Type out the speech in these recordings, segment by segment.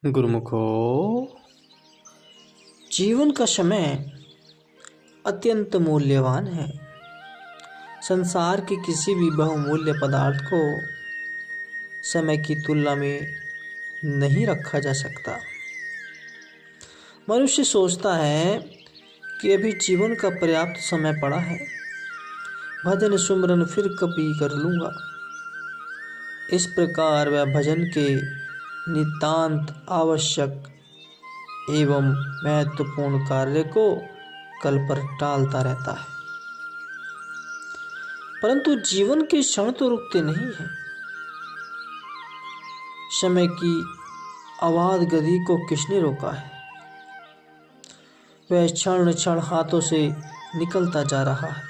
गुरुमुखो, जीवन का समय अत्यंत मूल्यवान है। संसार के किसी भी बहुमूल्य पदार्थ को समय की तुलना में नहीं रखा जा सकता। मनुष्य सोचता है कि अभी जीवन का पर्याप्त समय पड़ा है, भजन सुमरन फिर कभी कर लूँगा। इस प्रकार वह भजन के नितांत आवश्यक एवं महत्वपूर्ण कार्य को कल पर टालता रहता है। परंतु जीवन के क्षण तो रुकते नहीं हैं। समय की अबाध गति को किसने रोका है? वह क्षण क्षण हाथों से निकलता जा रहा है।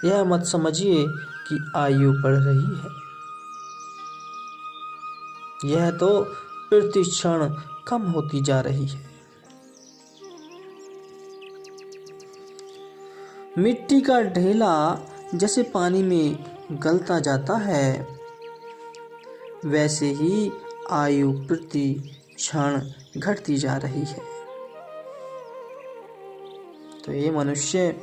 यह मत समझिए कि आयु बढ़ रही है, यह तो प्रति क्षण कम होती जा रही है। मिट्टी का ढेला जैसे पानी में गलता जाता है, वैसे ही आयु प्रति क्षण घटती जा रही है। तो ये मनुष्य,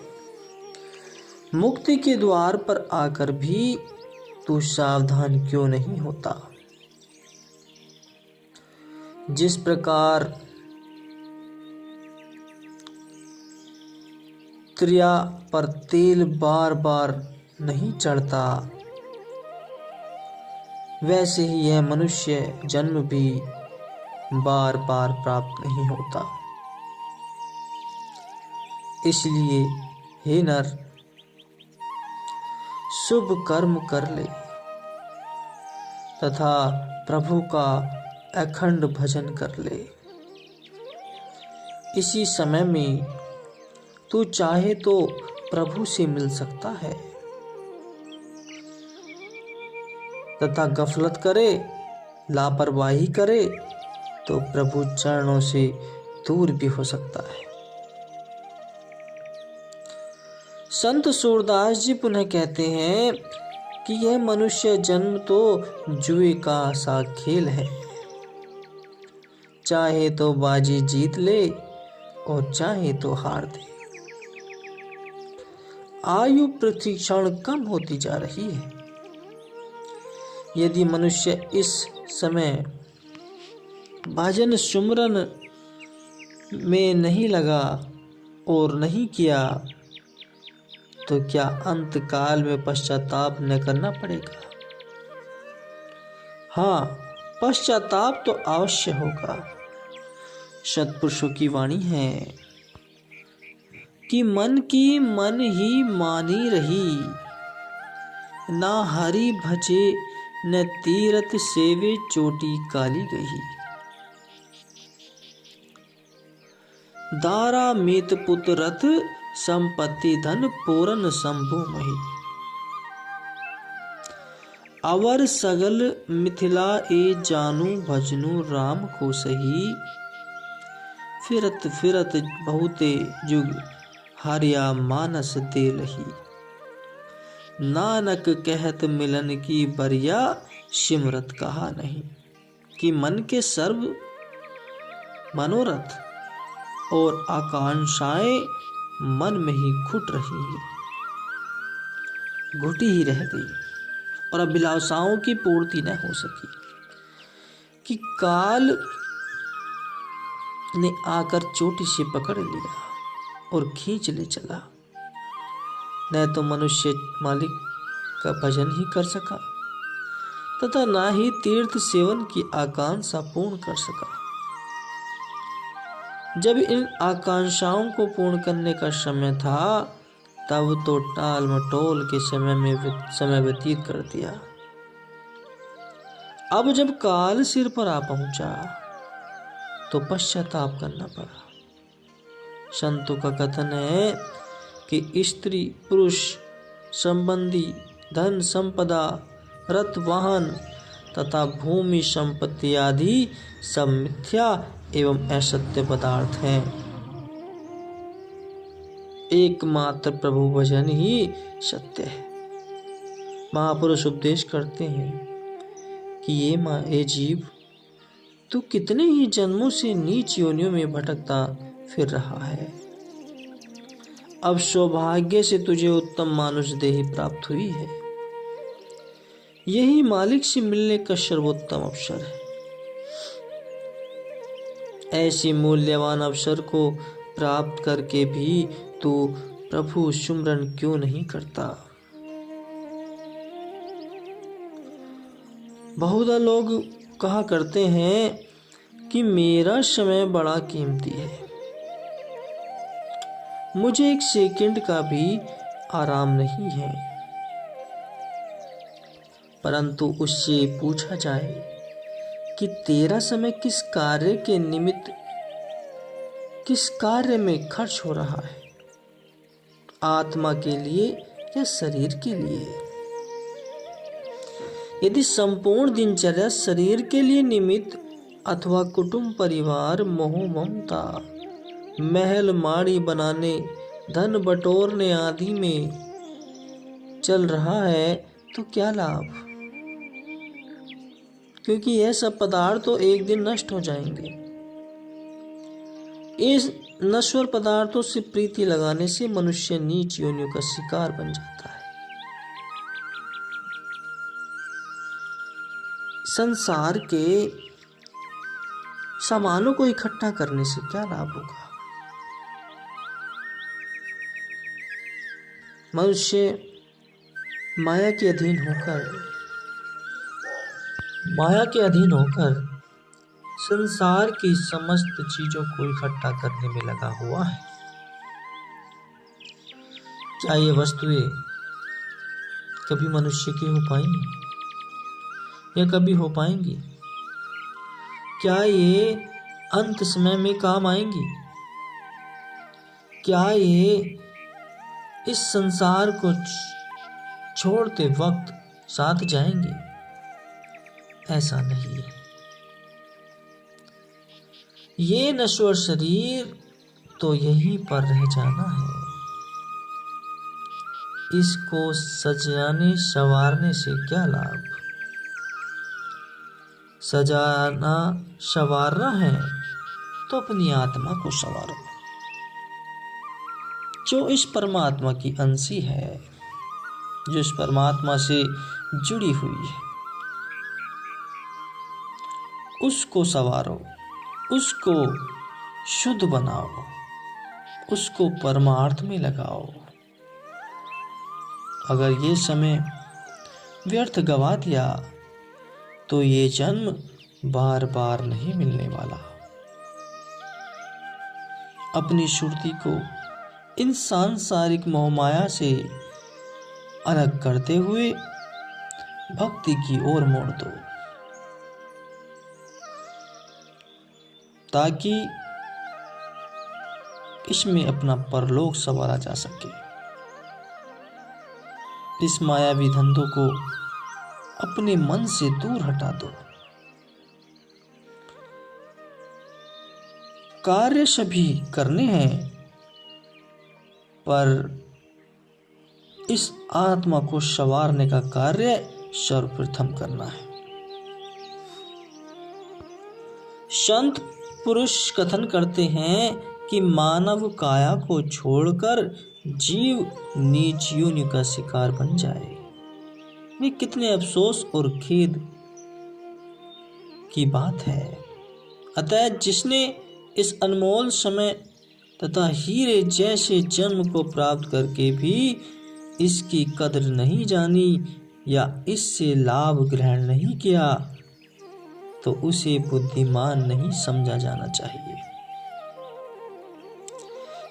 मुक्ति के द्वार पर आकर भी तू सावधान क्यों नहीं होता? जिस प्रकार त्रिया पर तेल बार बार नहीं चढ़ता, वैसे ही यह मनुष्य जन्म भी बार बार प्राप्त नहीं होता। इसलिए हे नर, शुभ कर्म कर ले तथा प्रभु का अखंड भजन कर ले। इसी समय में तू चाहे तो प्रभु से मिल सकता है तथा गफलत करे, लापरवाही करे तो प्रभु चरणों से दूर भी हो सकता है। संत सूरदास जी पुनः कहते हैं कि यह मनुष्य जन्म तो जुए का सा खेल है, चाहे तो बाजी जीत ले और चाहे तो हार दे। आयु प्रति क्षण कम होती जा रही है। यदि मनुष्य इस समय भजन सुमरन में नहीं लगा और नहीं किया तो क्या अंत काल में पश्चाताप न करना पड़ेगा? हाँ, पश्चाताप तो अवश्य होगा। सत्पुरुषों की वाणी है कि मन की मन ही मानी रही, ना हरि भजे न तीरथ सेवे चोटी काली गही। दारा मीत पुत रथ संपत्ति धन पूरन शंभु मही। अवर सगल मिथिला ए जानू भजनु राम को सही। फिरत फिरत बहुते जुग हरिया मानस दे लही। नानक कहत मिलन की बरिया सिमरत कहा नहीं। कि मन के सर्व मनोरथ और आकांक्षाएं मन में ही घुट रही है, घुटी ही रह गई और अभिलाषाओं की पूर्ति न हो सकी। कि काल ने आकर चोटी से पकड़ लिया और खींच ले चला। न तो मनुष्य मालिक का भजन ही कर सका तथा न ही तीर्थ सेवन की आकांक्षा पूर्ण कर सका। जब इन आकांक्षाओं को पूर्ण करने का समय था, तब तो टाल मटोल के समय व्यतीत कर दिया। अब जब काल सिर पर आ पहुंचा तो पश्चाताप करना पड़ा। संतों का कथन है कि स्त्री पुरुष संबंधी धन संपदा रथ वाहन तथा भूमि संपत्ति आदि सब मिथ्या एवं असत्य पदार्थ हैं। एकमात्र प्रभु भजन ही सत्य है। महापुरुष उपदेश करते हैं कि ये जीव तू कितने ही जन्मों से नीच योनियों में भटकता फिर रहा है। अब सौभाग्य से तुझे उत्तम मानुष देही प्राप्त हुई है। यही मालिक से मिलने का सर्वोत्तम अवसर है। ऐसी मूल्यवान अवसर को प्राप्त करके भी तू प्रभु सुमरन क्यों नहीं करता? बहुधा लोग कहा करते हैं कि मेरा समय बड़ा कीमती है, मुझे एक सेकंड का भी आराम नहीं है। परंतु उससे पूछा जाए कि तेरा समय किस कार्य के निमित्त, किस कार्य में खर्च हो रहा है, आत्मा के लिए या शरीर के लिए? यदि संपूर्ण दिनचर्या शरीर के लिए निमित्त अथवा कुटुंब परिवार मोह ममता महल माड़ी बनाने धन बटोरने आदि में चल रहा है तो क्या लाभ? क्योंकि यह सब पदार्थ तो एक दिन नष्ट हो जाएंगे। इस नश्वर पदार्थों से प्रीति लगाने से मनुष्य नीच योनियों का शिकार बन जाता है। संसार के सामानों को इकट्ठा करने से क्या लाभ होगा? मनुष्य माया के अधीन होकर संसार की समस्त चीजों को इकट्ठा करने में लगा हुआ है। क्या ये वस्तुएं कभी मनुष्य की हो पाएंगी या कभी हो पाएंगी? क्या ये अंत समय में काम आएंगी? क्या ये इस संसार को छोड़ते वक्त साथ जाएंगे? ऐसा नहीं है। ये नश्वर शरीर तो यहीं पर रह जाना है। इसको सजाने संवारने से क्या लाभ? सजाना संवारना है तो अपनी आत्मा को संवारो, जो इस परमात्मा की अंशी है, जो इस परमात्मा से जुड़ी हुई है। उसको संवारो, उसको शुद्ध बनाओ, उसको परमार्थ में लगाओ। अगर ये समय व्यर्थ गवा दिया तो ये जन्म बार बार नहीं मिलने वाला। अपनी सुरती को इन सांसारिक मोहमाया से अलग करते हुए भक्ति की ओर मोड़ दो, ताकि इसमें अपना परलोक संवारा जा सके। इस मायावी धंधों को अपने मन से दूर हटा दो। कार्य सभी करने हैं, पर इस आत्मा को संवारने का कार्य सर्वप्रथम करना है। संत पुरुष कथन करते हैं कि मानव काया को छोड़कर जीव नीच योनि का शिकार बन जाए। ये कितने अफसोस और खेद की बात है। अतः जिसने इस अनमोल समय तथा हीरे जैसे जन्म को प्राप्त करके भी इसकी कदर नहीं जानी या इससे लाभ ग्रहण नहीं किया, तो उसे बुद्धिमान नहीं समझा जाना चाहिए।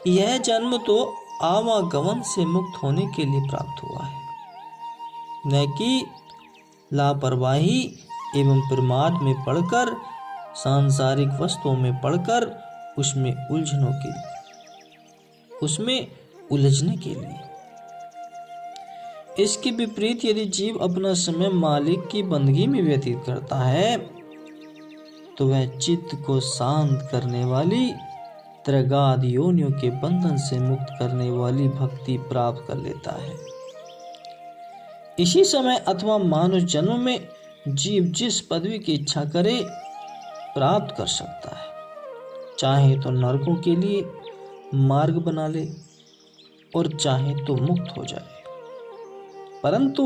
यह जन्म तो आवागमन से मुक्त होने के लिए प्राप्त हुआ है, न कि लापरवाही एवं प्रमाद में पड़कर, सांसारिक वस्तुओं में पड़कर उसमें उलझने के लिए। इसके विपरीत यदि जीव अपना समय मालिक की बंदगी में व्यतीत करता है तो वह चित्त को शांत करने वाली त्रैगाद योनियों के बंधन से मुक्त करने वाली भक्ति प्राप्त कर लेता है। इसी समय अथवा मानुष जन्म में जीव जिस पदवी की इच्छा करे प्राप्त कर सकता है। चाहे तो नरकों के लिए मार्ग बना ले और चाहे तो मुक्त हो जाए। परंतु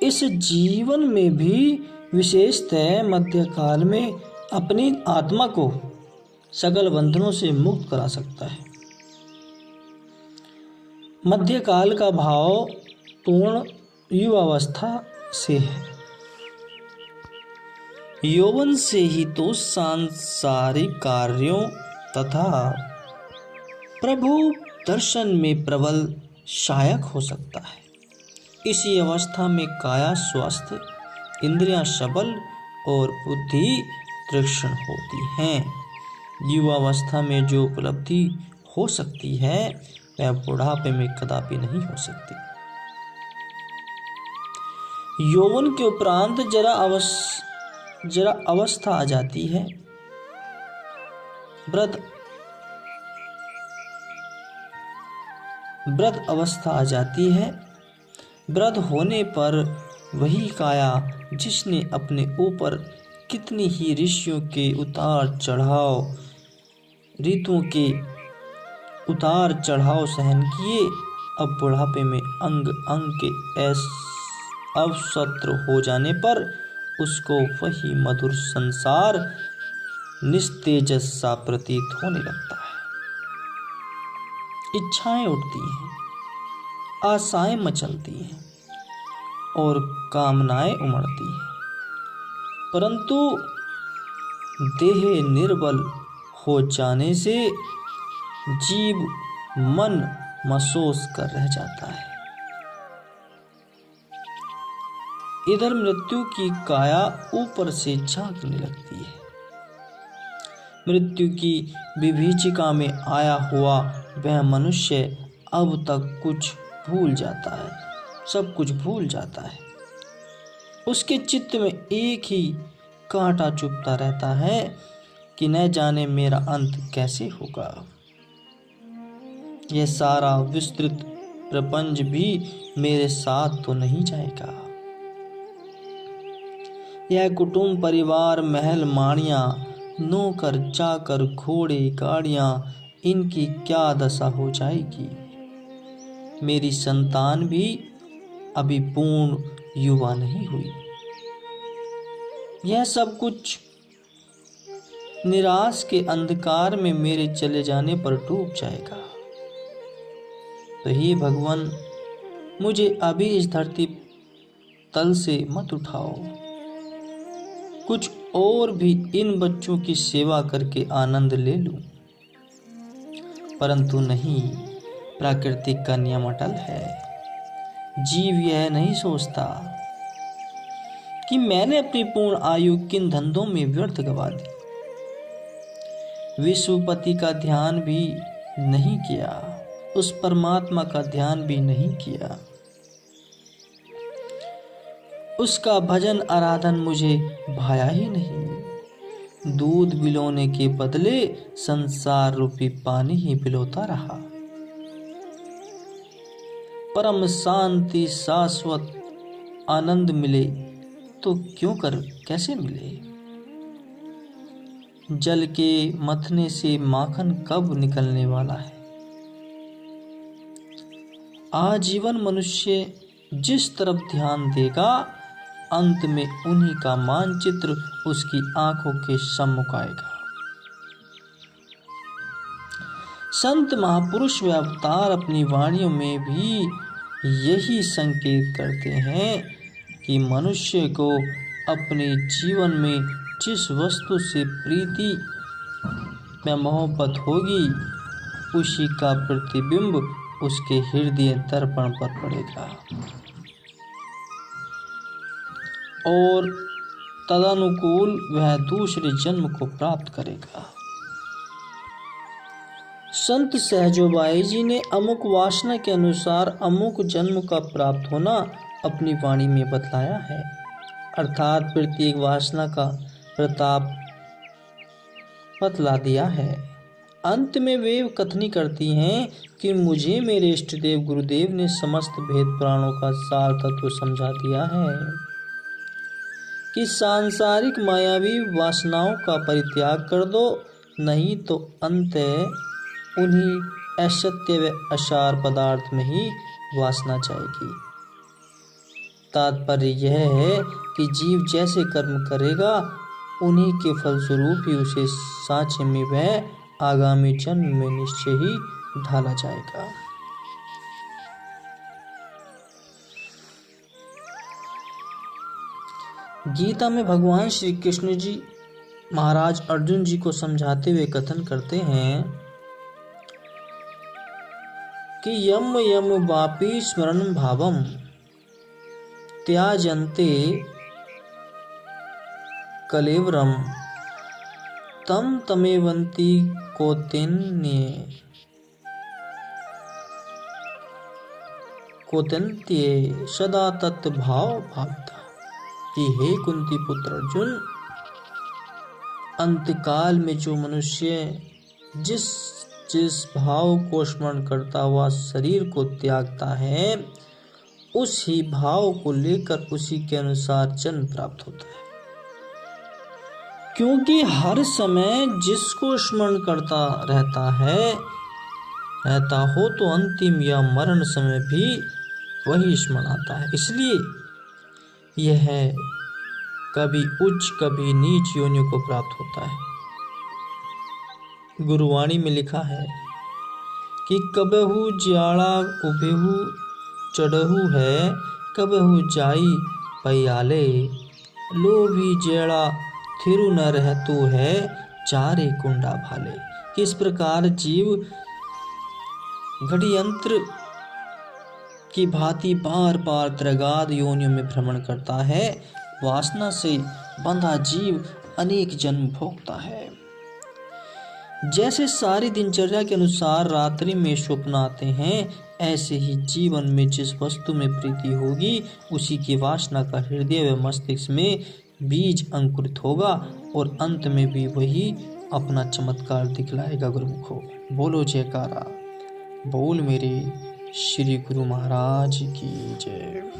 इस जीवन में भी विशेषतः मध्यकाल में अपनी आत्मा को सकल बंधनों से मुक्त करा सकता है। मध्यकाल का भाव पूर्ण युवावस्था से है। यौवन से ही तो सांसारिक कार्यों तथा प्रभु दर्शन में प्रबल सहायक हो सकता है। इसी अवस्था में काया स्वस्थ, इंद्रियां सबल और बुद्धि तीक्ष्ण होती हैं। युवावस्था में जो उपलब्धि हो सकती है वह बुढ़ापे में कदापि नहीं हो सकती। यौवन के उपरांत जरा अवस्था आ जाती है। वृद्ध अवस्था आ जाती है। वृद्ध होने पर वही काया जिसने अपने ऊपर कितनी ही ऋषियों के उतार चढ़ाव, ऋतुओं के उतार चढ़ाव सहन किए, अब बुढ़ापे में अंग अंग के अवशत्र हो जाने पर उसको वही मधुर संसार निस्तेजस सा प्रतीत होने लगता है। इच्छाएं उठती हैं, आशाएं मचलती हैं और कामनाएं उमड़ती हैं, परंतु देह निर्बल हो जाने से जीव मन महसूस कर रह जाता है। इधर मृत्यु की काया ऊपर से झांकने लगती है। मृत्यु की विभीषिका में आया हुआ वह मनुष्य अब तक कुछ भूल जाता है, सब कुछ भूल जाता है। उसके चित्त में एक ही कांटा चुभता रहता है कि न जाने मेरा अंत कैसे होगा। यह सारा विस्तृत प्रपंच भी मेरे साथ तो नहीं जाएगा। यह कुटुंब, परिवार, महल, माड़ियां, नौकर चाकर, घोड़े, गाड़ियां, इनकी क्या दशा हो जाएगी। मेरी संतान भी अभी पूर्ण युवा नहीं हुई। यह सब कुछ निराश के अंधकार में मेरे चले जाने पर डूब जाएगा। तो हे भगवान, मुझे अभी इस धरती तल से मत उठाओ। कुछ और भी इन बच्चों की सेवा करके आनंद ले लूं। परंतु नहीं, प्राकृतिक का नियम अटल है। जीव यह नहीं सोचता कि मैंने अपनी पूर्ण आयु किन धंधों में व्यर्थ गवा दी। विश्वपति का ध्यान भी नहीं किया, उस परमात्मा का ध्यान भी नहीं किया। उसका भजन आराधन मुझे भाया ही नहीं। दूध पिलाने के बदले संसार रूपी पानी ही पिलाता रहा। परम शांति, शाश्वत आनंद मिले तो कैसे मिले। जल के मथने से माखन कब निकलने वाला है। आजीवन मनुष्य जिस तरफ ध्यान देगा, अंत में उन्हीं का मानचित्र उसकी आंखों के सम्मुख आएगा। संत महापुरुष व अवतार अपनी वाणियों में भी यही संकेत करते हैं कि मनुष्य को अपने जीवन में जिस वस्तु से प्रीति व मोहब्बत होगी, उसी का प्रतिबिंब उसके हृदय दर्पण पर पड़ेगा और तदनुकूल वह दूसरे जन्म को प्राप्त करेगा। संत सहजोबाई जी ने अमुक वासना के अनुसार अमुक जन्म का प्राप्त होना अपनी वाणी में बतलाया है। अर्थात प्रत्येक वासना का प्रताप बतला दिया है। अंत में वे कथनी करती हैं कि मुझे मेरे इष्टदेव गुरुदेव ने समस्त भेद पुराणों का सार तत्व समझा दिया है। कि सांसारिक मायावी वासनाओं का परित्याग कर दो, नहीं तो अंत उन्हीं असत्य व असार पदार्थ में ही वासना जाएगी। तात्पर्य यह है कि जीव जैसे कर्म करेगा उन्हीं के फलस्वरूप ही उसे सांचे में वह आगामी जन्म में निश्चय ही ढाला जाएगा। गीता में भगवान श्री कृष्ण जी महाराज अर्जुन जी को समझाते हुए कथन करते हैं कि यम यम वापि स्मरण भावम त्याजन्ते कलेवरम तम तमेवंती कौन्तेय सदा तत्भाव भाविता। कि हे कुंती पुत्र अर्जुन, अंतकाल में जो मनुष्य जिस जिस भाव को स्मरण करता हुआ शरीर को त्यागता है, उस ही भाव को लेकर उसी के अनुसार जन्म प्राप्त होता है। क्योंकि हर समय जिसको स्मरण करता रहता हो तो अंतिम या मरण समय भी वही स्मरण आता है। इसलिए यह कभी उच्च कभी नीच योनियों को प्राप्त होता है। गुरुवाणी में लिखा है कि कबहू ज्याड़ा उभेहू चढ़हू है, कबहू जाई पयाले, लोभी जेड़ा थिरु न रहतु है, चारे कुंडा भाले। किस प्रकार जीव घड़ियंत्र की भांति बार बार त्रिगाद योनियों में भ्रमण करता है, वासना से बंधा जीव अनेक जन्म भोगता है। जैसे सारी दिनचर्या के अनुसार रात्रि में स्वप्न आते हैं, ऐसे ही जीवन में जिस वस्तु में प्रीति होगी उसी की वासना का हृदय व मस्तिष्क में बीज अंकुरित होगा और अंत में भी वही अपना चमत्कार दिखलाएगा। गुरुमुखो बोलो जयकारा, बोल मेरे श्री गुरु महाराज की जय।